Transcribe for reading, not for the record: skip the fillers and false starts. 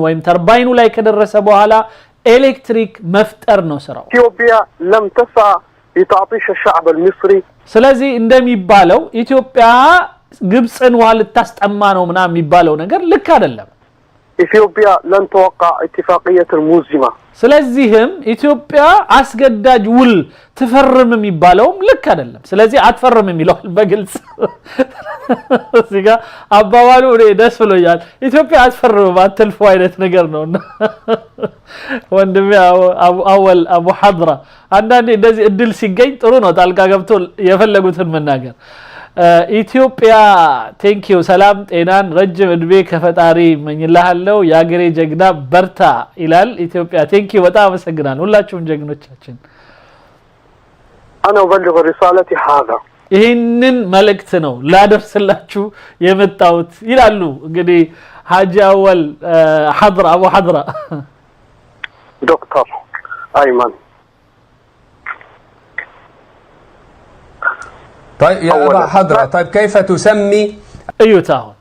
ወይም ተርባይኑ ላይ ከደረሰ በኋላ ኤሌክትሪክ መፍጠር ነው ስራው ኢትዮጵያ لم تسعى لتعطيش الشعب المصري ስለዚህ እንደሚባለው ኢትዮጵያ ግብጽን ውሃ ልታስጠማ ነው ምናምን የሚባለው ነገር ልክ አይደለም ኢትዮጵያ لن توقع اتفاقية الملزمة ስለዚህም ኢትዮጵያ አስገዳጅ ውል ትፈርም የሚባለውም ልክ አይደለም ስለዚህ አትፈርም የሚለው በግልጽ እዚጋ አባባሉ ደስ ብሎኛል ኢትዮጵያ አትፈርም አትልፎ አይነት ነገር ነው ወንድሜ አወል አቡ ሐድራ አንዳንዴ እንደዚህ እድል ሲገኝ ጥሩ ነው ጣልቃ ገብቶ የፈለጉትን መናገር ኢትዮጵያ ቴንክ ዩ ሰላም ጤናን ረጅም እድሜ ከፈጣሪ መኝልሃለው ያገሬ ጀግና በርታ ይላል ኢትዮጵያ ቴንክ ዩ በጣም አመሰግናለሁ ሁላችሁም ጀግኖቻችን انا ابلغ رسالتي هذا ይሄንን መልእክት ነው ላደርስላችሁ የመጣሁት ይላሉ እንግዲህ ሐጂ አወል ሐድራ አቡ ሐድራ دكتور ايمن طيب يا أبا حضرة طيب كيف تسمي ايوه